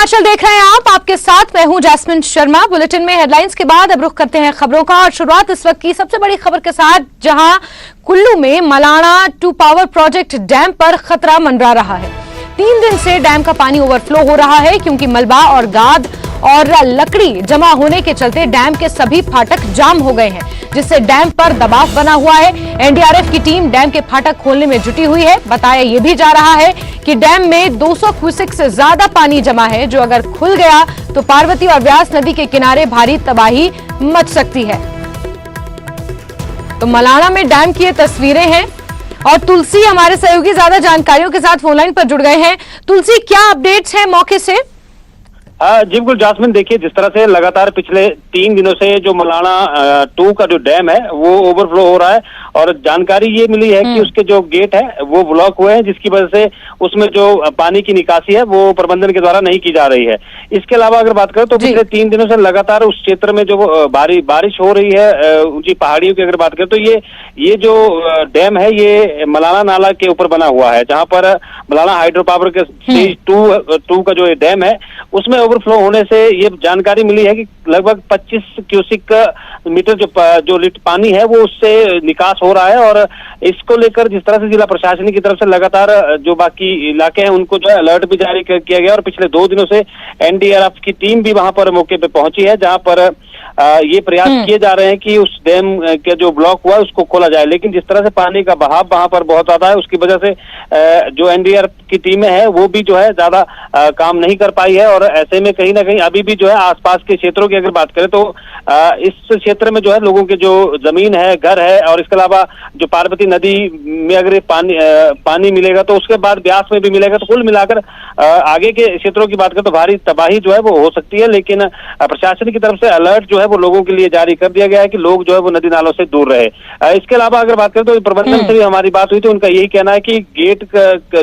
हिमाचल देख रहे हैं आप, आपके साथ मैं हूं जैस्मिन शर्मा। बुलेटिन में हेडलाइंस के बाद अब रुख करते हैं खबरों का और शुरुआत इस वक्त की सबसे बड़ी खबर के साथ, जहां कुल्लू में मलाणा 2 पावर प्रोजेक्ट डैम पर खतरा मंडरा रहा है। 3 दिन से डैम का पानी ओवरफ्लो हो रहा है क्योंकि मलबा और गाद और लकड़ी जमा होने के चलते डैम के सभी फाटक जाम हो गए हैं, जिससे डैम पर दबाव बना हुआ है। एनडीआरएफ की टीम डैम के फाटक खोलने में जुटी हुई है। बताया यह भी जा रहा है कि डैम में 200 क्यूसेक से ज्यादा पानी जमा है, जो अगर खुल गया तो पार्वती और व्यास नदी के किनारे भारी तबाही मच सकती है। तो मलाणा में डैम की ये तस्वीरें हैं और तुलसी हमारे सहयोगी ज्यादा जानकारियों के साथ फोनलाइन पर जुड़ गए हैं। तुलसी, क्या अपडेट्स हैं मौके से? जी बिल्कुल जास्मिन, देखिए जिस तरह से लगातार पिछले 3 दिनों से जो मलाणा 2 का जो डैम है वो ओवरफ्लो हो रहा है और जानकारी ये मिली है कि उसके जो गेट है वो ब्लॉक हुए हैं, जिसकी वजह से उसमें जो पानी की निकासी है वो प्रबंधन के द्वारा नहीं की जा रही है। इसके अलावा अगर बात करें तो पिछले 3 दिनों से लगातार उस क्षेत्र में जो बारिश हो रही है, ऊंची पहाड़ियों की अगर बात करें तो ये जो डैम है ये मलाणा नाला के ऊपर बना हुआ है, जहाँ पर मलाणा हाइड्रो पावर के स्टेज 2 का जो डैम है उसमें ओवरफ्लो होने से ये जानकारी मिली है कि लगभग 25 क्यूसिक मीटर जो पानी है वो उससे निकास हो रहा है। और इसको लेकर जिस तरह से जिला प्रशासन की तरफ से लगातार जो बाकी इलाके हैं उनको जो है अलर्ट भी जारी किया गया और पिछले 2 दिनों से एनडीआरएफ की टीम भी वहां पर मौके पे पहुंची है, जहां पर ये प्रयास किए जा रहे हैं कि उस डैम के जो ब्लॉक हुआ है उसको खोला जाए। लेकिन जिस तरह से पानी का बहाव वहां पर बहुत ज्यादा है, उसकी वजह से जो एनडीआरएफ की टीमें हैं वो भी जो है ज्यादा काम नहीं कर पाई है। और ऐसे में कहीं ना कहीं अभी भी जो है आसपास के क्षेत्रों की अगर बात करें तो इस क्षेत्र में जो है लोगों के जो जमीन है, घर है, और इसके अलावा जो पार्वती नदी में अगर पानी मिलेगा तो उसके बाद ब्यास में भी मिलेगा, तो कुल मिलाकर आगे के क्षेत्रों की बात करें तो भारी तबाही जो है वो हो सकती है। लेकिन प्रशासन की तरफ से अलर्ट जो है वो लोगों के लिए जारी कर दिया गया है कि लोग जो है वो नदी नालों से दूर रहे। इसके अलावा अगर बात करें तो प्रबंधन से भी हमारी बात हुई थी, उनका यही कहना है कि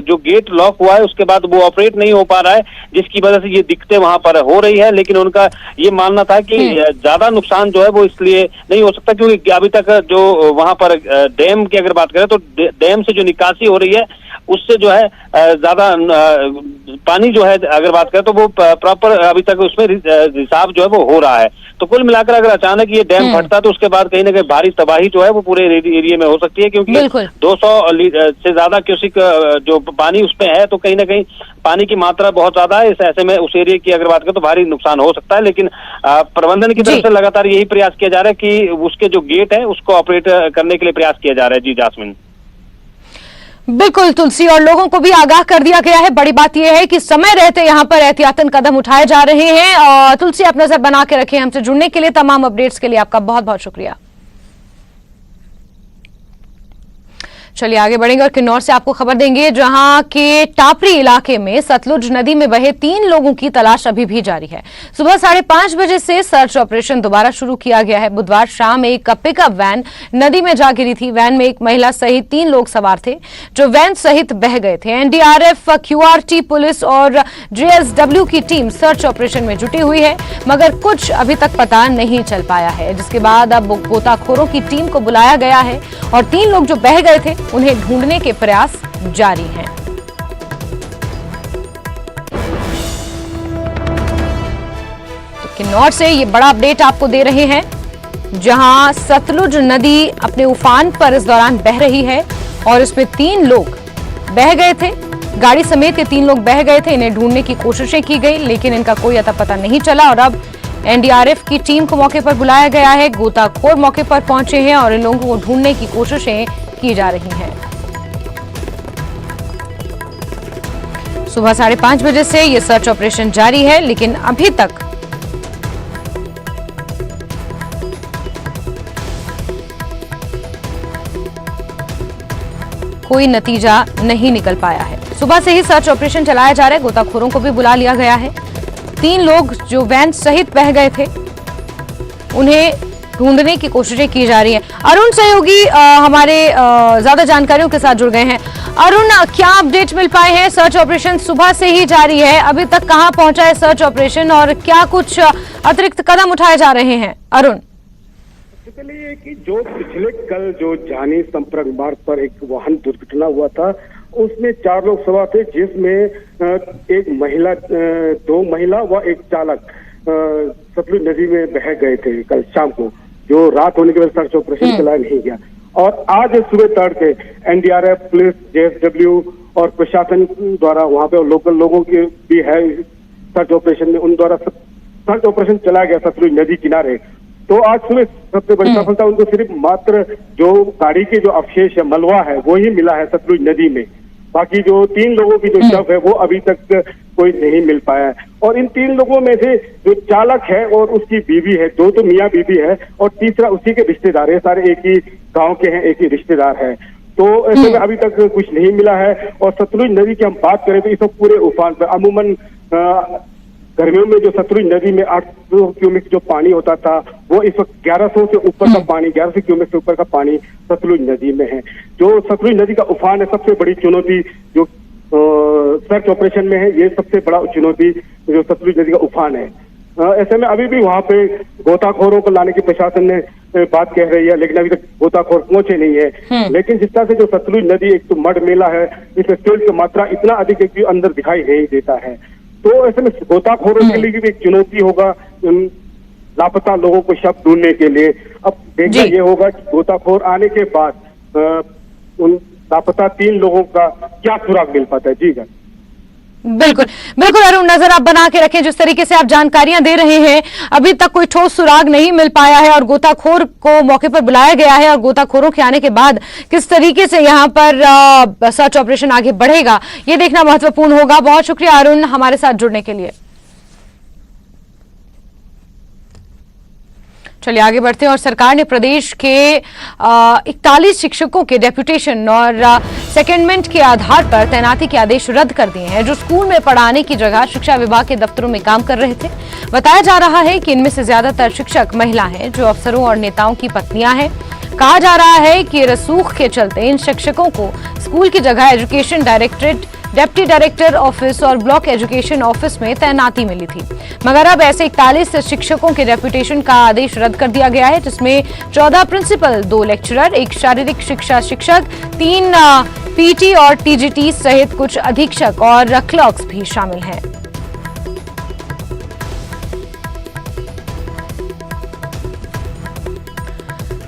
जो गेट लॉक हुआ है उसके बाद वो ऑपरेट नहीं हो पा रहा है, जिसकी वजह से ये दिक्कतें वहां पर हो रही है। लेकिन उनका ये मानना था कि ज्यादा नुकसान जो है वो इसलिए नहीं हो सकता क्योंकि अभी तक जो वहां पर डैम की अगर बात करें तो डैम से जो निकासी हो रही है उससे जो है ज्यादा पानी जो है अगर बात करें तो वो प्रॉपर अभी तक उसमें रिसाव जो है वो हो रहा है। तो कुल मिलाकर अगर अचानक ये डैम फटता तो उसके बाद कहीं ना कहीं भारी तबाही जो है वो पूरे एरिया में हो सकती है, क्योंकि 200 से ज्यादा क्यूसिक जो पानी उसमें है, तो कहीं ना कहीं पानी की मात्रा बहुत ज्यादा है। इस ऐसे में उस एरिया की अगर बात करें तो भारी नुकसान हो सकता है। लेकिन प्रबंधन की तरफ से लगातार यही प्रयास किया जा रहा है कि उसके जो गेट है उसको ऑपरेट करने के लिए प्रयास किया जा रहा है। जी जास्मिन। बिल्कुल तुलसी, और लोगों को भी आगाह कर दिया गया है। बड़ी बात यह है कि समय रहते यहाँ पर एहतियातन कदम उठाए जा रहे हैं। और तुलसी, आप नजर बना के रखें। हमसे जुड़ने के लिए, तमाम अपडेट्स के लिए आपका बहुत बहुत शुक्रिया। चलिए आगे बढ़ेंगे और किन्नौर से आपको खबर देंगे, जहां के टापरी इलाके में सतलुज नदी में बहे 3 लोगों की तलाश अभी भी जारी है। सुबह 5:30 बजे से सर्च ऑपरेशन दोबारा शुरू किया गया है। बुधवार शाम एक पिकअप वैन नदी में जा गिरी थी। वैन में एक महिला सहित 3 लोग सवार थे, जो वैन सहित बह गए थे। एनडीआरएफ, क्यूआरटी, पुलिस और जेएसडब्ल्यू की टीम सर्च ऑपरेशन में जुटी हुई है, मगर कुछ अभी तक पता नहीं चल पाया है, जिसके बाद अब गोताखोरों की टीम को बुलाया गया है और 3 लोग जो बह गए थे उन्हें ढूंढने के प्रयास जारी हैं। तो किन्नौर से ये बड़ा अपडेट आपको दे रहे हैं, जहां सतलुज नदी अपने उफान पर इस दौरान बह रही है और इसमें 3 लोग बह गए थे। गाड़ी समेत ये 3 लोग बह गए थे। इन्हें ढूंढने की कोशिशें की गई, लेकिन इनका कोई अता पता नहीं चला और अब एनडीआरएफ की टीम को मौके पर बुलाया गया है। गोताखोर मौके पर पहुंचे हैं और इन लोगों को ढूंढने की कोशिशें की जा रही हैं। सुबह 5:30 बजे से यह सर्च ऑपरेशन जारी है, लेकिन अभी तक कोई नतीजा नहीं निकल पाया है। सुबह से ही सर्च ऑपरेशन चलाया जा रहा है। गोताखोरों को भी बुला लिया गया है। 3 लोग जो वैन सहित बह गए थे उन्हें ढूंढने की कोशिशें की जा रही हैं। अरुण सहयोगी हमारे ज्यादा जानकारियों के साथ जुड़ गए हैं। अरुण, क्या अपडेट मिल पाए हैं? सर्च ऑपरेशन सुबह से ही जारी है, अभी तक कहां पहुंचा है सर्च ऑपरेशन और क्या कुछ अतिरिक्त कदम उठाए जा रहे हैं? अरुण, सबसे पहले ये कि जो पिछले कल जो जानी संपर्क मार्ग पर एक वाहन दुर्घटना हुआ था उसमें 4 लोग सवार थे, जिसमें एक महिला, 2 महिला व एक चालक सतलुज नदी में बह गए थे कल शाम को, जो रात होने की वजह से सर्च ऑपरेशन चलाया नहीं गया। और आज सुबह तड़के एनडीआरएफ, पुलिस, जेएसडब्ल्यू और प्रशासन द्वारा वहां पे लोकल लोगों की भी है सर्च ऑपरेशन में, उन द्वारा सर्च ऑपरेशन चलाया गया सतलुज नदी किनारे। तो आज सुबह सबसे बड़ी सफलता उनको सिर्फ मात्र जो गाड़ी के जो अवशेष है, मलबा है, वो ही मिला है सतलुज नदी में। बाकी जो 3 लोगों की जो शव है वो अभी तक कोई नहीं मिल पाया है। और इन 3 लोगों में से जो चालक है और उसकी बीवी है, 2 तो मियाँ बीवी है और तीसरा उसी के रिश्तेदार है, सारे एक ही गांव के हैं, एक ही रिश्तेदार है। तो ऐसे में अभी तक कुछ नहीं मिला है। और सतलुज नदी की हम बात करें तो इस वक्त पूरे उफान पर, अमूमन गर्मियों में जो सतलुज नदी में 800 क्यूमिक जो पानी होता था, वो इस वक्त 1100 से ऊपर का पानी, 1100 क्यूमिक से ऊपर का पानी सतलुज नदी में है। जो सतलुज नदी का उफान है, सबसे बड़ी चुनौती जो सर्च ऑपरेशन में है, ये सबसे बड़ा चुनौती जो सतलुज नदी का उफान है। ऐसे में अभी भी वहां पे गोताखोरों को लाने की प्रशासन ने बात कह रही है, लेकिन अभी तक गोताखोर पहुंचे नहीं है। लेकिन जिस तरह से जो सतलुज नदी एक तो मड मेला है, इसमें सिल्ट की मात्रा इतना अधिक है कि अंदर दिखाई नहीं देता है। तो ऐसे में गोताखोरों के लिए भी एक चुनौती होगा लापता लोगों को शव ढूंढने के लिए। अब देखना ये होगा कि गोताखोर आने के बाद उन लापता 3 लोगों का क्या सुराग मिल पाता है। जी सर, बिल्कुल बिल्कुल अरुण, नजर आप बना के रखें। जिस तरीके से आप जानकारियां दे रहे हैं, अभी तक कोई ठोस सुराग नहीं मिल पाया है और गोताखोर को मौके पर बुलाया गया है, और गोताखोरों के आने के बाद किस तरीके से यहां पर सर्च ऑपरेशन आगे बढ़ेगा, ये देखना महत्वपूर्ण होगा। बहुत शुक्रिया अरुण हमारे साथ जुड़ने के लिए। चलिए आगे बढ़ते हैं। और सरकार ने प्रदेश के 41 शिक्षकों के डेप्यूटेशन और सेकेंडमेंट के आधार पर तैनाती के आदेश रद्द कर दिए हैं, जो स्कूल में पढ़ाने की जगह शिक्षा विभाग के दफ्तरों में काम कर रहे थे। बताया जा रहा है कि इनमें से ज्यादातर शिक्षक महिला हैं, जो अफसरों और नेताओं की पत्नियां हैं। कहा जा रहा है कि रसूख के चलते इन शिक्षकों को स्कूल की जगह education directorate, deputy director office और ब्लॉक एजुकेशन ऑफिस में तैनाती मिली थी। मगर अब ऐसे 41 शिक्षकों के डेप्यूटेशन का आदेश रद्द कर दिया गया है, जिसमें 14 प्रिंसिपल, 2 लेक्चरर, 1 शारीरिक शिक्षा शिक्षक, 3 पीटी और टीजीटी सहित कुछ अधीक्षक और क्लर्क्स भी शामिल हैं।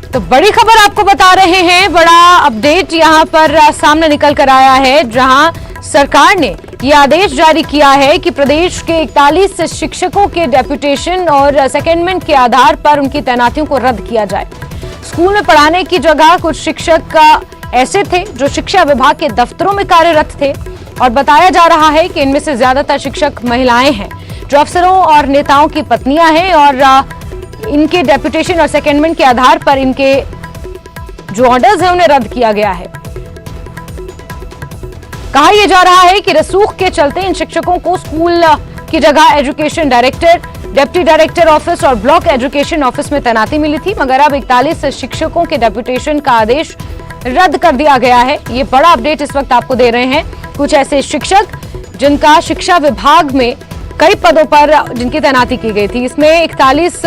तो बड़ी खबर आपको बता रहे हैं, बड़ा अपडेट यहां पर सामने निकल कर आया है, जहां सरकार ने यह आदेश जारी किया है कि प्रदेश के 41 शिक्षकों के डेप्यूटेशन और सेकेंडमेंट के आधार पर उनकी तैनातियों को रद्द किया जाए। स्कूल में पढ़ाने की जगह कुछ शिक्षक ऐसे थे जो शिक्षा विभाग के दफ्तरों में कार्यरत थे, और बताया जा रहा है कि इनमें से ज्यादातर शिक्षक महिलाएं हैं, जो अफसरों और नेताओं की पत्नियां हैं, और इनके डेप्यूटेशन और सेकेंडमेंट के आधार पर इनके जो ऑर्डर्स हैं उन्हें रद्द किया गया है। कहा यह जा रहा है कि रसूख के चलते इन शिक्षकों को स्कूल की जगह education director, deputy director office और ब्लॉक एजुकेशन ऑफिस में तैनाती मिली थी, मगर अब 41 शिक्षकों के डेप्यूटेशन का आदेश रद्द कर दिया गया है। ये बड़ा अपडेट इस वक्त आपको दे रहे हैं। कुछ ऐसे शिक्षक जिनका शिक्षा विभाग में कई पदों पर जिनकी तैनाती की गई थी, इसमें 41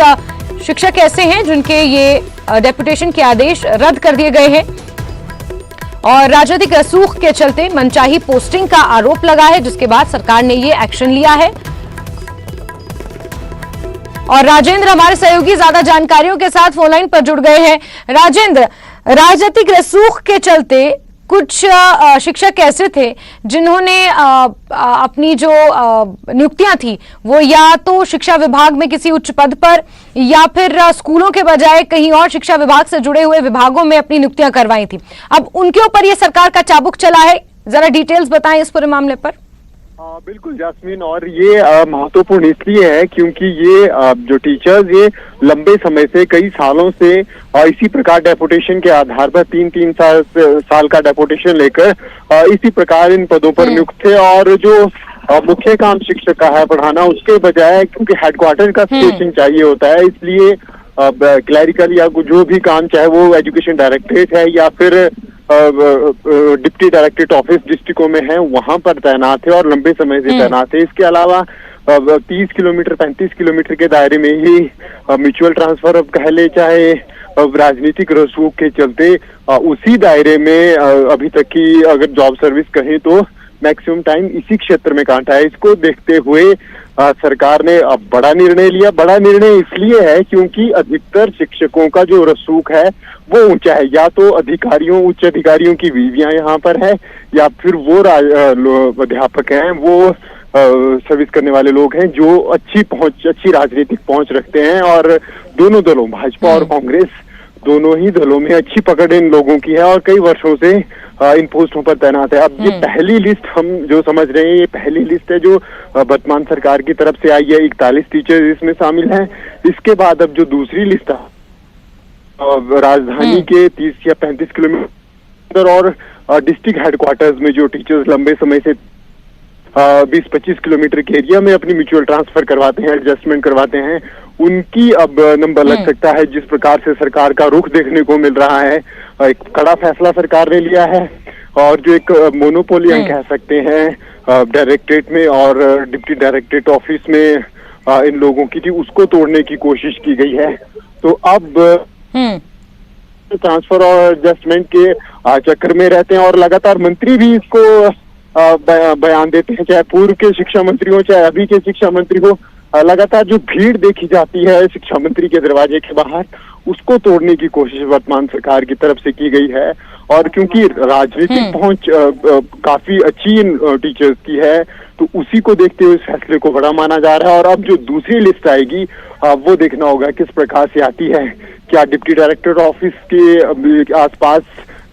शिक्षक ऐसे हैं जिनके ये डेप्यूटेशन के आदेश रद्द कर दिए गए हैं, और राजनीतिक रसूख के चलते मनचाही पोस्टिंग का आरोप लगा है, जिसके बाद सरकार ने ये एक्शन लिया है। और राजेंद्र हमारे सहयोगी ज्यादा जानकारियों के साथ फोनलाइन पर जुड़ गए हैं। राजेंद्र, राजनीतिक रसूख के चलते कुछ शिक्षक ऐसे थे जिन्होंने अपनी जो नियुक्तियां थी वो या तो शिक्षा विभाग में किसी उच्च पद पर या फिर स्कूलों के बजाय कहीं और शिक्षा विभाग से जुड़े हुए विभागों में अपनी नियुक्तियां करवाई थी। अब उनके ऊपर ये सरकार का चाबुक चला है, जरा डिटेल्स बताएं इस पूरे मामले पर। बिल्कुल जास्मीन, और ये महत्वपूर्ण इसलिए है क्योंकि ये जो टीचर्स ये लंबे समय से, कई सालों से इसी प्रकार डेपुटेशन के आधार पर 3-3 साल का डेपुटेशन लेकर इसी प्रकार इन पदों पर नियुक्त थे, और जो मुख्य काम शिक्षक का है पढ़ाना, उसके बजाय क्योंकि हेडक्वार्टर का स्टेशन चाहिए होता है, इसलिए क्लैरिकल या जो भी काम, चाहे वो एजुकेशन डायरेक्टरेट है या फिर डिप्टी डायरेक्टरेट ऑफिस डिस्ट्रिक्टों में है, वहां पर तैनात है और लंबे समय से तैनात है। इसके अलावा 30 किलोमीटर 35 किलोमीटर के दायरे में ही म्यूचुअल ट्रांसफर अब कह ले, चाहे राजनीतिक रसूख के चलते उसी दायरे में अभी तक की अगर जॉब सर्विस कहें तो मैक्सिमम टाइम इसी क्षेत्र में काटा है। इसको देखते हुए सरकार ने अब बड़ा निर्णय लिया। बड़ा निर्णय इसलिए है क्योंकि अधिकतर शिक्षकों का जो रसूख है वो ऊंचा है, या तो उच्च अधिकारियों की बीवियां यहाँ पर है, या फिर वो अध्यापक हैं, वो सर्विस करने वाले लोग हैं जो अच्छी राजनीतिक पहुंच रखते हैं। और दोनों दलों, भाजपा और कांग्रेस, दोनों ही दलों में अच्छी पकड़ इन लोगों की है और कई वर्षों से इन पोस्टों पर तैनात है। अब ये पहली लिस्ट हम जो समझ रहे हैं, ये पहली लिस्ट है जो वर्तमान सरकार की तरफ से आई है। 41 टीचर इसमें शामिल हैं। इसके बाद अब जो दूसरी लिस्ट है, राजधानी के 30 या 35 किलोमीटर और डिस्ट्रिक्ट हेडक्वार्टर्स में जो टीचर्स लंबे समय से 20-25 किलोमीटर के एरिया में अपनी म्यूचुअल ट्रांसफर करवाते हैं, एडजस्टमेंट करवाते हैं, उनकी अब नंबर लग सकता है। जिस प्रकार से सरकार का रुख देखने को मिल रहा है, एक कड़ा फैसला सरकार ने लिया है और जो एक मोनोपोली हम कह सकते हैं डायरेक्टरेट में और डिप्टी डायरेक्टरेट ऑफिस में इन लोगों की थी, उसको तोड़ने की कोशिश की गई है। तो अब ट्रांसफर और एडजस्टमेंट के चक्कर में रहते हैं और लगातार मंत्री भी इसको बयान देते हैं, चाहे पूर्व के शिक्षा मंत्री हो चाहे अभी के शिक्षा मंत्री हो। लगातार जो भीड़ देखी जाती है शिक्षा मंत्री के दरवाजे के बाहर, उसको तोड़ने की कोशिश वर्तमान सरकार की तरफ से की गई है। और क्योंकि राजनीतिक पहुंच काफी अच्छी इन टीचर्स की है, तो उसी को देखते हुए इस फैसले को बड़ा माना जा रहा है। और अब जो दूसरी लिस्ट आएगी वो देखना होगा किस प्रकार से आती है। क्या डिप्टी डायरेक्टर ऑफिस के आसपास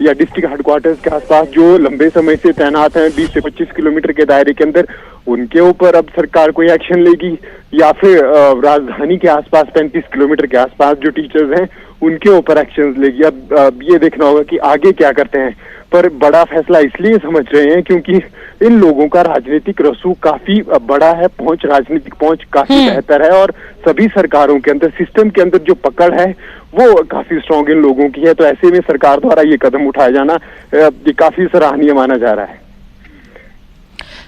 या डिस्ट्रिक्ट हेडक्वार्टर्स के आसपास जो लंबे समय से तैनात हैं 20 से 25 किलोमीटर के दायरे के अंदर, उनके ऊपर अब सरकार कोई एक्शन लेगी, या फिर राजधानी के आसपास 35 किलोमीटर के आसपास जो टीचर्स हैं उनके ऊपर एक्शन लेगी। अब ये देखना होगा कि आगे क्या करते हैं। पर बड़ा फैसला इसलिए समझ रहे हैं क्योंकि इन लोगों का राजनीतिक रसूख काफी बड़ा है, राजनीतिक पहुंच काफी बेहतर है और सभी सरकारों के अंदर, सिस्टम के अंदर जो पकड़ है वो काफी स्ट्रॉन्ग इन लोगों की है। तो ऐसे में सरकार द्वारा ये कदम उठाया जाना ये काफी सराहनीय माना जा रहा है।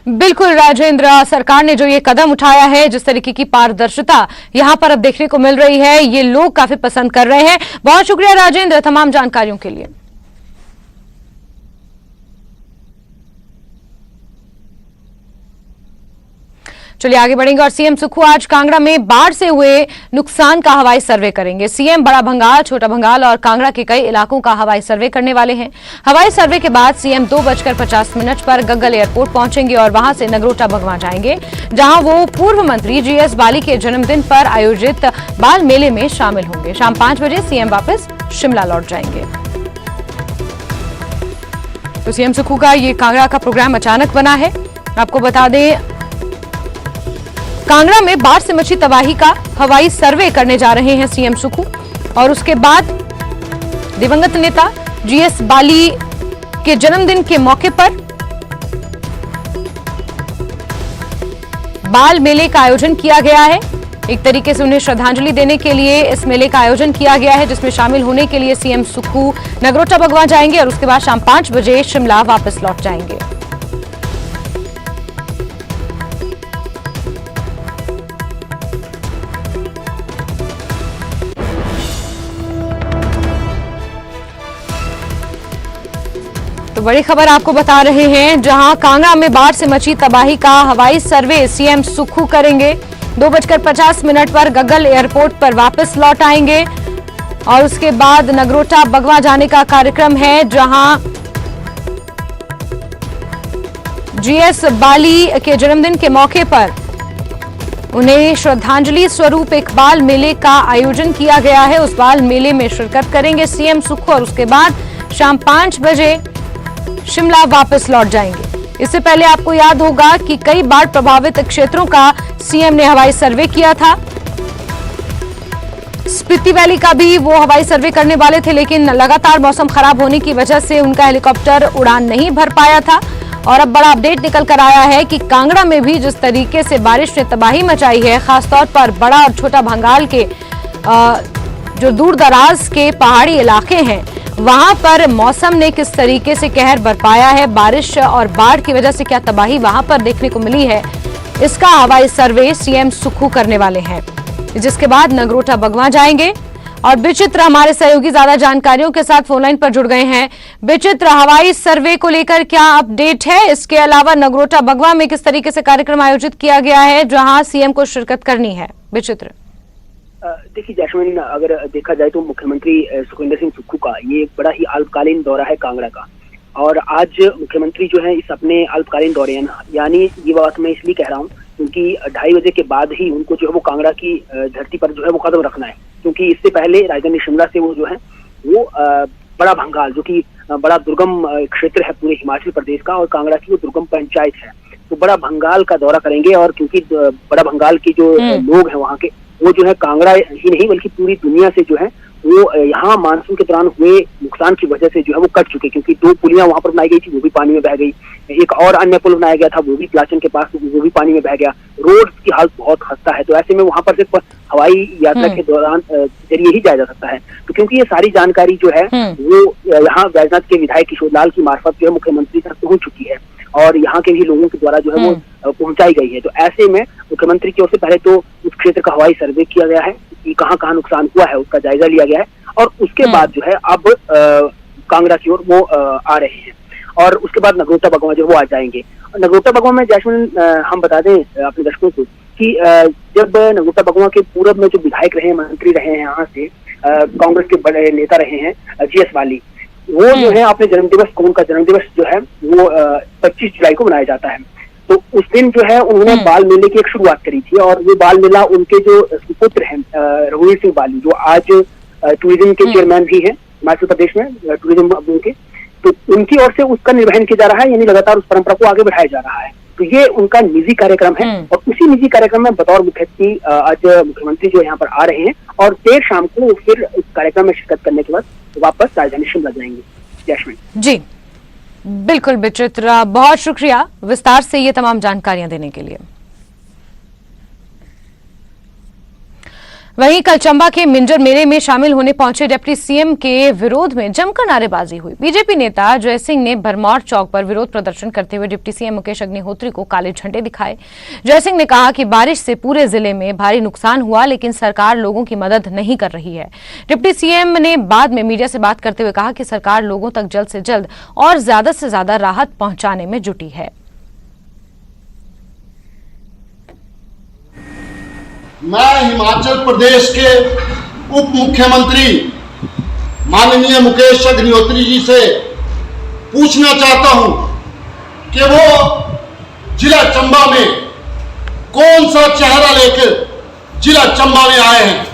बिल्कुल राजेंद्र, सरकार ने जो ये कदम उठाया है, जिस तरीके की पारदर्शिता यहां पर अब देखने को मिल रही है, ये लोग काफी पसंद कर रहे हैं। बहुत शुक्रिया राजेंद्र तमाम जानकारियों के लिए। चलिए आगे बढ़ेंगे और सीएम सुक्खू आज कांगड़ा में बाढ़ से हुए नुकसान का हवाई सर्वे करेंगे। सीएम बड़ा भंगाल, छोटा भंगाल और कांगड़ा के कई इलाकों का हवाई सर्वे करने वाले हैं। हवाई सर्वे के बाद सीएम 2:50 पर गग्गल एयरपोर्ट पहुंचेंगे और वहां से नगरोटा भगवां जाएंगे, जहां वो पूर्व मंत्री जीएस बाली के जन्मदिन पर आयोजित बाल मेले में शामिल होंगे। शाम 5 बजे सीएम वापस शिमला लौट जाएंगे। तो सीएम सुक्खू का ये कांगड़ा का प्रोग्राम अचानक बना है। आपको बता दें, कांगड़ा में बाढ़ से मची तबाही का हवाई सर्वे करने जा रहे हैं सीएम सुक्खू और उसके बाद दिवंगत नेता जीएस बाली के जन्मदिन के मौके पर बाल मेले का आयोजन किया गया है। एक तरीके से उन्हें श्रद्धांजलि देने के लिए इस मेले का आयोजन किया गया है, जिसमें शामिल होने के लिए सीएम सुक्खू नगरोटा भगवां जाएंगे और उसके बाद शाम 5 बजे शिमला वापस लौट जाएंगे। तो बड़ी खबर आपको बता रहे हैं, जहां कांगड़ा में बाढ़ से मची तबाही का हवाई सर्वे सीएम सुक्खू करेंगे। 2:50 पर गग्गल एयरपोर्ट पर वापस लौट आएंगे और उसके बाद नगरोटा भगवां जाने का कार्यक्रम है, जहां जीएस बाली के जन्मदिन के मौके पर उन्हें श्रद्धांजलि स्वरूप एक बाल मेले का आयोजन किया गया है। उस बाल मेले में शिरकत करेंगे सीएम सुक्खू और उसके बाद शाम 5 बजे शिमला वापस लौट जाएंगे। इससे पहले आपको याद होगा कि कई बाढ़ प्रभावित क्षेत्रों का सीएम ने हवाई सर्वे किया था। स्पीति वैली का भी वो हवाई सर्वे करने वाले थे, लेकिन लगातार मौसम खराब होने की वजह से उनका हेलीकॉप्टर उड़ान नहीं भर पाया था। और अब बड़ा अपडेट निकल कर आया है कि कांगड़ा में भी जिस तरीके से बारिश ने तबाही मचाई है, खासतौर पर बड़ा और छोटा भंगाल के जो दूर दराज के पहाड़ी इलाके हैं, वहां पर मौसम ने किस तरीके से कहर बरपाया है, बारिश और बाढ़ की वजह से क्या तबाही वहां पर देखने को मिली है, इसका हवाई सर्वे सीएम सुक्खू करने वाले हैं, जिसके बाद नगरोटा भगवां जाएंगे और विचित्र हमारे सहयोगी ज्यादा जानकारियों के साथ फोनलाइन पर जुड़ गए हैं। विचित्र, हवाई सर्वे को लेकर क्या अपडेट है? इसके अलावा नगरोटा बगवा में किस तरीके से कार्यक्रम आयोजित किया गया है जहां सीएम को शिरकत करनी है? विचित्र, देखिए जैस्मिन, अगर देखा जाए तो मुख्यमंत्री सुखविंदर सिंह सुक्खू का ये बड़ा ही अल्पकालीन दौरा है कांगड़ा का, और आज मुख्यमंत्री जो है इस अपने अल्पकालीन दौरे, यानी ये बात मैं इसलिए कह रहा हूँ क्योंकि 2:30 बजे के बाद ही उनको जो है वो कांगड़ा की धरती पर जो है वो कदम रखना है, क्योंकि इससे पहले राजधानी शिमला से वो जो है वो बड़ा भंगाल, जो कि बड़ा दुर्गम क्षेत्र है पूरे हिमाचल प्रदेश का, और कांगड़ा की वो दुर्गम पंचायत है, तो बड़ा भंगाल का दौरा करेंगे। और क्योंकि बड़ा भंगाल के जो लोग हैं वहाँ के, वो जो है कांगड़ा ही नहीं बल्कि पूरी दुनिया से जो है वो यहाँ मानसून के दौरान हुए नुकसान की वजह से जो है वो कट चुके, क्योंकि 2 पुलियां वहां पर बनाई गई थी वो भी पानी में बह गई, एक और अन्य पुल बनाया गया था वो भी पिलाचन के पास, वो भी पानी में बह गया। रोड की हालत बहुत खस्ता है, तो ऐसे में वहां पर सिर्फ हवाई यात्रा के दौरान जरिए ही जाया जा सकता है। तो क्योंकि ये सारी जानकारी जो है वो यहाँ वैजनाथ के विधायक किशोर लाल की मार्फत जो है मुख्यमंत्री तक पहुंच चुकी है और यहाँ के भी लोगों के द्वारा जो है वो पहुंचाई गई है। तो ऐसे में मुख्यमंत्री की ओर से पहले तो उस क्षेत्र का हवाई सर्वे किया गया है कि कहाँ कहाँ नुकसान हुआ है, उसका जायजा लिया गया है, और उसके बाद जो है अब कांगड़ा की ओर वो आ रहे हैं, और उसके बाद नगरोटा बगवा जो वो आ जाएंगे। नगरोटा बगवा में जैस्मिन हम बता दें अपने दर्शकों को कि जब नगरोटा बगवा के पूर्व में जो विधायक रहे, मंत्री रहे हैं, यहाँ से कांग्रेस के बड़े नेता रहे हैं GS वाली, वो जो है अपने जन्मदिवस को, उनका जन्मदिवस जो है वो 25 जुलाई को मनाया जाता है। तो उस दिन जो है उन्होंने बाल मेले की एक शुरुआत करी थी, और ये बाल मेला उनके जो सुपुत्र हैं रघुवीर सिंह बाली, जो आज टूरिज्म के चेयरमैन भी हैं हिमाचल प्रदेश में, टूरिज्म उनके, तो उनकी ओर से उसका निर्वहन किया जा रहा है, यानी लगातार उस परंपरा को आगे बढ़ाया जा रहा है। तो ये उनका निजी कार्यक्रम है, और उसी निजी कार्यक्रम में बतौर मुख्य अतिथि आज मुख्यमंत्री जो यहाँ पर आ रहे हैं, और देर शाम को फिर इस कार्यक्रम में शिरकत करने के बाद वापस राजधानी शिमला जाएंगे। जैस्मिन जी बिल्कुल विचित्र, बहुत शुक्रिया विस्तार से ये तमाम जानकारियां देने के लिए। वहीं कल चंबा के मिंजर मेले में शामिल होने पहुंचे डिप्टी सीएम के विरोध में जमकर नारेबाजी हुई। बीजेपी नेता जय सिंह ने भरमौर चौक पर विरोध प्रदर्शन करते हुए डिप्टी सीएम मुकेश अग्निहोत्री को काले झंडे दिखाए। जय सिंह ने कहा कि बारिश से पूरे जिले में भारी नुकसान हुआ, लेकिन सरकार लोगों की मदद नहीं कर रही है। डिप्टी सीएम ने बाद में मीडिया से बात करते हुए कहा कि सरकार लोगों तक जल्द से जल्द और ज्यादा से ज्यादा राहत पहुंचाने में जुटी है। मैं हिमाचल प्रदेश के उप मुख्यमंत्री माननीय मुकेश अग्निहोत्री जी से पूछना चाहता हूं कि वो जिला चंबा में कौन सा चेहरा लेकर जिला चंबा में आए हैं।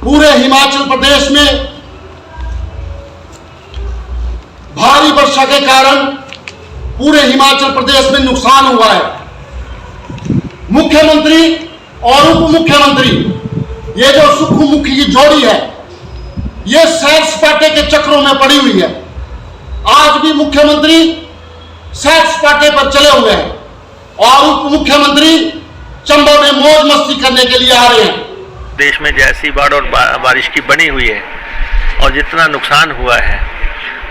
पूरे हिमाचल प्रदेश में भारी वर्षा के कारण पूरे हिमाचल प्रदेश में नुकसान हुआ है। मुख्यमंत्री और उप मुख्यमंत्री, ये जो सुक्खू मुखी की जोड़ी है, ये सैर सपाटे के चक्रों में पड़ी हुई है। आज भी मुख्यमंत्री सैर सपाटे पर चले हुए हैं और उप मुख्यमंत्री चंबा में मौज मस्ती करने के लिए आ रहे हैं। देश में जैसी बाढ़ और बारिश की बनी हुई है और जितना नुकसान हुआ है,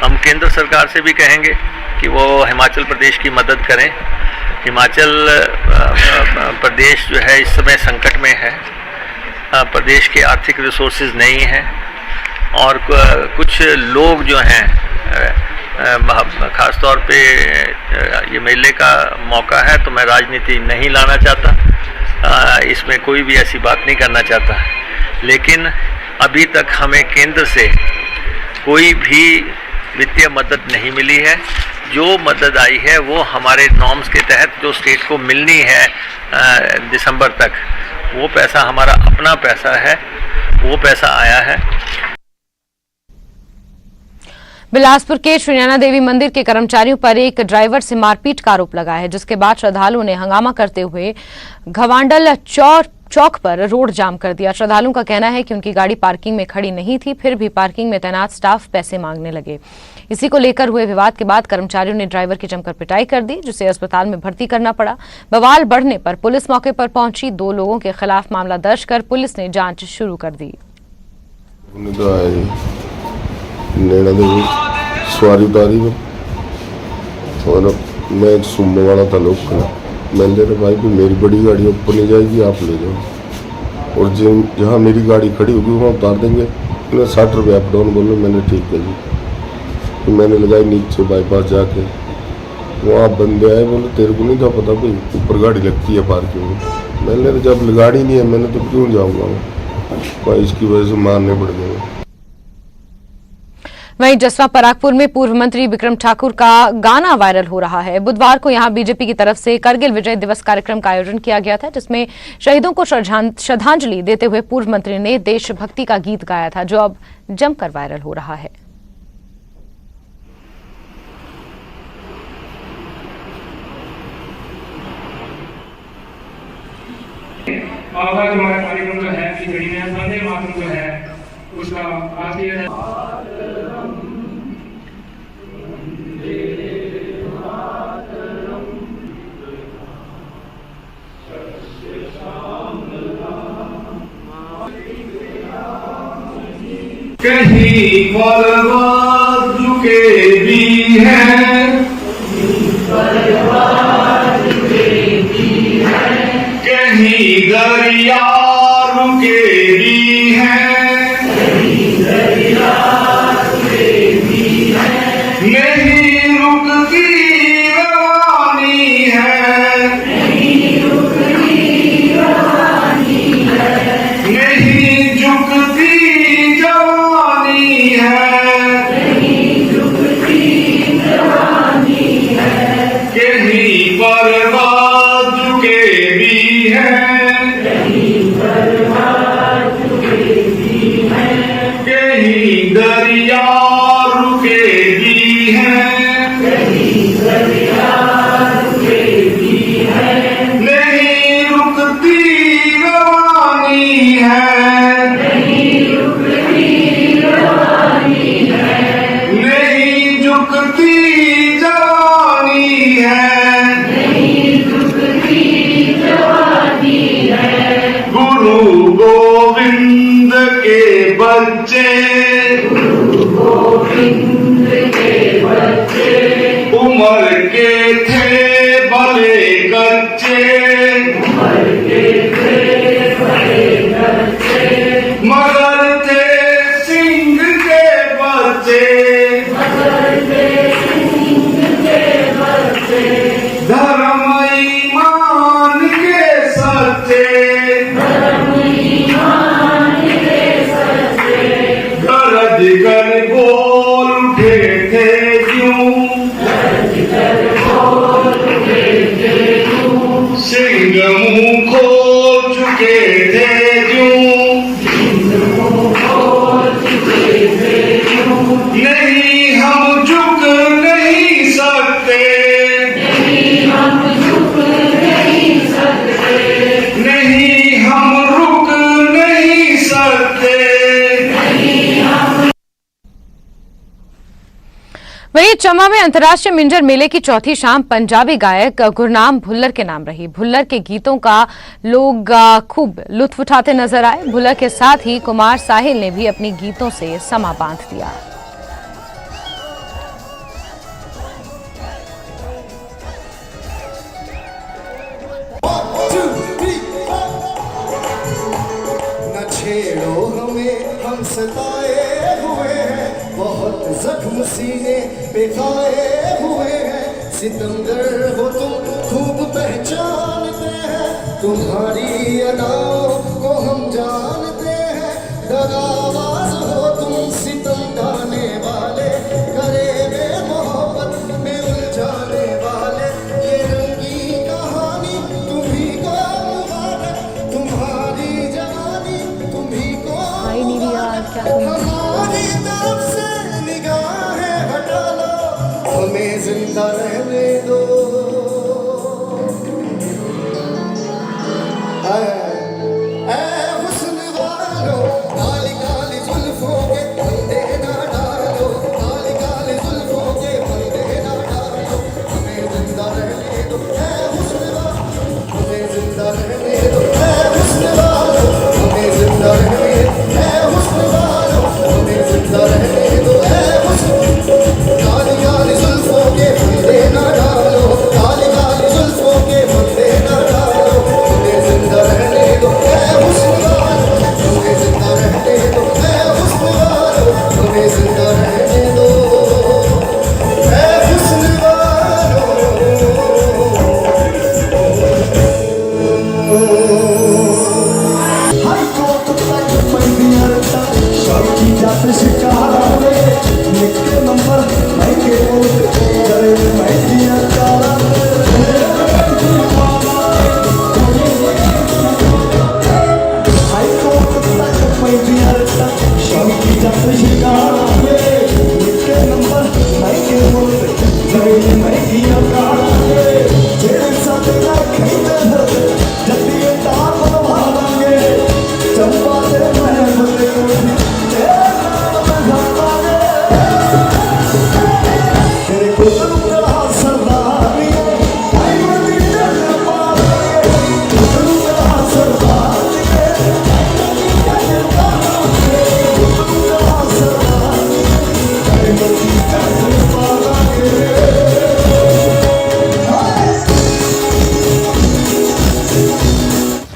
हम केंद्र सरकार से भी कहेंगे कि वो हिमाचल प्रदेश की मदद करें। हिमाचल प्रदेश जो है इस समय संकट में है, प्रदेश के आर्थिक रिसोर्सेज नहीं हैं, और कुछ लोग जो हैं, ख़ास तौर पे ये मेले का मौका है तो मैं राजनीति नहीं लाना चाहता, इसमें कोई भी ऐसी बात नहीं करना चाहता, लेकिन अभी तक हमें केंद्र से कोई भी वित्तीय मदद नहीं मिली है। जो मदद आई है वो हमारे नॉर्म्स के तहत जो स्टेट को मिलनी है दिसंबर तक, वो पैसा हमारा अपना पैसा है, वो पैसा आया है। बिलासपुर के श्री नैना देवी मंदिर के कर्मचारियों पर एक ड्राइवर से मारपीट का आरोप लगा है, जिसके बाद श्रद्धालुओं ने हंगामा करते हुए घवांडल चौक पर रोड जाम कर दिया। श्रद्धालुओं का कहना है कि उनकी गाड़ी पार्किंग में खड़ी नहीं थी, फिर भी पार्किंग में तैनात स्टाफ पैसे मांगने लगे। इसी को लेकर हुए विवाद के बाद कर्मचारियों ने ड्राइवर की जमकर पिटाई कर दी, जिसे अस्पताल में भर्ती करना पड़ा। बवाल बढ़ने पर पुलिस मौके पर पहुंची। 2 लोगों के खिलाफ मामला दर्ज कर पुलिस ने जांच शुरू कर दी। नैना देवी सवारी उतारी में और मैं सुमो वाला था लोग का, मैंने कहा भाई भी मेरी बड़ी गाड़ी ऊपर नहीं जाएगी, आप ले जाओ। और जिन जहाँ मेरी गाड़ी खड़ी होगी वहाँ उतार देंगे। उन्हें 60 रुपये अप डाउन बोले। मैंने ठीक है जी। तो मैंने लगाई नीचे बाईपास जाके, वहाँ बंदे आए, बोले तेरे को नहीं था पता भाई ऊपर गाड़ी लगती है पार्किंग में। मैंने तो जब गाड़ी नहीं है मैंने तो क्यों जाऊँगा भाई, इसकी वजह से मारने पड़ गए। वहीं जसवा परागपुर में पूर्व मंत्री विक्रम ठाकुर का गाना वायरल हो रहा है। बुधवार को यहां बीजेपी की तरफ से करगिल विजय दिवस कार्यक्रम का आयोजन किया गया था, जिसमें शहीदों को श्रद्धांजलि देते हुए पूर्व मंत्री ने देशभक्ति का गीत गाया था, जो अब जमकर वायरल हो रहा है। हमारा कार्यक्रम जो है इस घड़ी में वंदे मातरम जो है उसका राष्ट्रीय कहीं पर्वत झुके भी हैं, कहीं दरिया रुके भी हैं, नहीं रुकती रवानी है, नहीं झुकती जवानी है, कहीं पर्वत झुके भी हैं, कहीं दरिया रुके भी हैं, नहीं रुकती रवानी है, नहीं झुकती जवानी है, गुरु गोविंद के बच्चे, उम्र के थे भले कच्चे, मगर थे सिंह के बच्चे, धर्म ईमान के सच्चे, गरज कर बोल उठे थे क्यों, सिंह मुंह खोल चुके थे क्यों, नहीं हम झुक नहीं सकते, नहीं हम रुक नहीं सकते। वहीं चंबा में अंतर्राष्ट्रीय मिंजर मेले की चौथी शाम पंजाबी गायक गुरनाम भुल्लर के नाम रही। भुल्लर के गीतों का लोग खूब लुत्फ उठाते नजर आए। भुल्लर के साथ ही कुमार साहिल ने भी अपने गीतों से समा बांध दिया। छेड़ो हमें, हम सताए हुए हैं, बहुत जख्म सीने पे खाए हुए हैं। सितमगर हो तुम खूब पहचानते हैं, तुम्हारी अदाओं को हम जानते हैं। दगाबाज हो तुम सितम ढाने वाले, करे बेमोहब्बत में उलझाने वाले। ये रंगी कहानी तुम्ही को मुबारक, तुम्हारी जवानी तुम्ही को हमारी तरफ से निगाहें हटा लो, हमें जिंदा रहने दो। हुस्न वालों, काली काली जुल्फों के फंदे ना डालो, काली काली जुल्फों के फंदे ना डालो, हमें जिंदा रहने दो। हुस्न वालों, हमें जिंदा रहने दो। हुस्न वालों, हमें जिंदा रहने दो। हुस्न वालों, हमें जिंदा रहने दो। काली काली जुल्फों के फंदे ना डालो, काली काली जुल्फों के फंदे ना डालो, हमें जिंदा रहने दो। हुस्न वालों,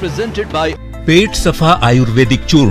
presented by पेट सफा आयुर्वेदिक चूर्ण